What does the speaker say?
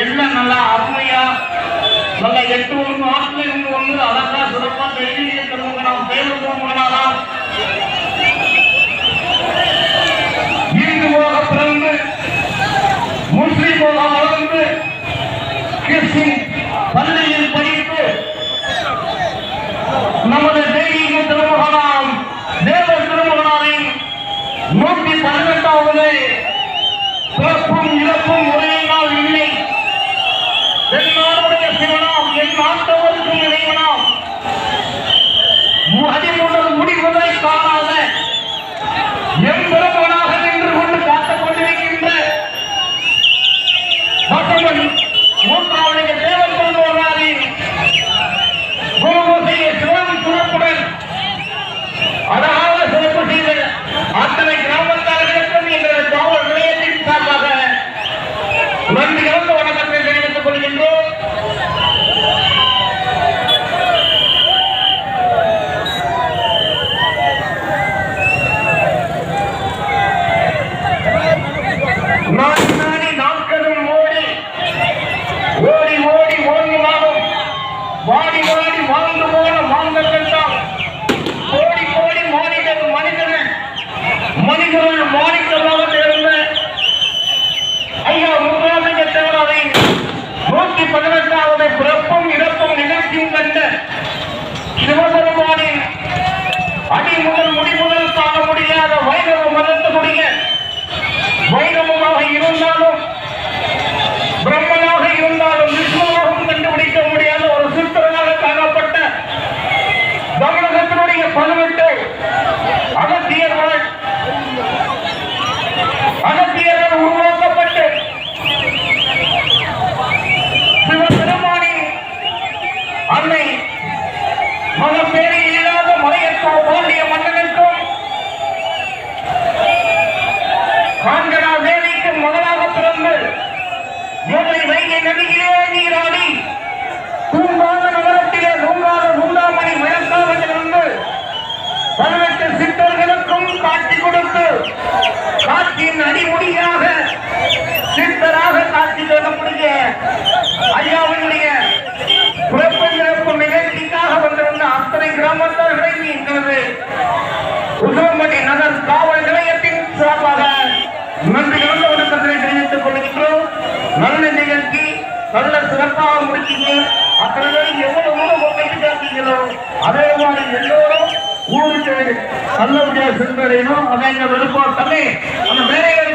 எல்லாம் நல்லா அருமையா நல்ல 8 நாட்கள் இருந்து வந்து அழகா சிறப்பா தைரிய திரும்ப நாம் தேர்ந்தோம் இந்து போக பிறந்து முஸ்லிம் போக வளர்ந்து கிறிஸ்டின் பள்ளியில் படித்து நமது தெய்வீக திருமகனாம் தேவ திருமகனாரின் 118வது பிறப்பும் இறப்பும் ஒரே நாள் இல்லை. என்னாருடைய சிவனாம் என் நாட்டவருக்கும் இறைவனாம் அதிமுதல் முடிவதை காணாத எம்பெருமனாக நின்று கொண்டு காத்துக் கொண்டிருக்கின்ற பகவன் 3வது தேவன் கொண்டு வராரின் குருவசைய சிவன் சிறப்புடன் அழகாக சிறப்பு செய்த அத்தனை கிராமத்தார்களுக்கும் எங்கள் காவல் நிலையத்தின் சார்பாக நன்றி கலந்த வணக்கத்தை தெரிவித்துக் கொள்கின்றோம். நாட்களும் ஓடி ஓடி ஓடி ஓடினாலும் வாடி வாடி வாழ்ந்து போன மாந்தர்கள் தான் கோடி கோடி மாநிலங்கள் மனிதர்கள் மாணிக்கமாக தேர்ந்த ஐயா முருகாமிக தேவராவை 118வது பிறப்பும் இறப்பும் நிகழ்ச்சியும் கண்ட சிவபெருமானின் அடி முதல் முடிமுதல் காண முடியாத வைணவ மதத்தினுடைய வைணவமாக இருந்தாலும் பிரம்மனாக இருந்தாலும் விஷ்ணுவாகவும் கண்டுபிடிக்க முடியாத ஒரு சித்தனாக காணப்பட்ட தமிழகத்தினுடைய 18 அகத்தியர்கள் அன்னை மகப்பேறி இல்லாத மலையத்தோ பாண்டிய மன்னனுக்கும் காஞ்சனா தேவிக்கு மகளாக பிறந்து மூளை வைகை நதியிலே நீராடி தூங்காத நகரத்திலே நூறாமணி மயக்காவதிலிருந்து 18 சித்தர்களுக்கும் காட்சி கொடுத்து காட்சியின் அடிமுடியாக சித்தராக காட்சி தரக்கூடிய ஐயாவினுடைய பிறப்பு நிகழ்ச்சிக்காக வந்திருந்த அத்தனை கிராமத்தார்களை இன்றது உசோம்பட்டி நகர் காவல் நிலையத்தின் சார்பாக நன்றி கலந்த வணக்கத்தை தெரிவித்துக் கொள்கின்றோம். நல்ல நிகழ்ச்சி நல்ல சிறப்பாக முடிச்சீங்க. அத்தனை பேரும் எவ்வளவு பேசிட்டீங்களோ அதே மாதிரி எல்லோரும் ஊருக்கு நல்லபடியாக சென்றடையணும். அதை எங்க விருப்பம் தள்ளி அந்த வேலையை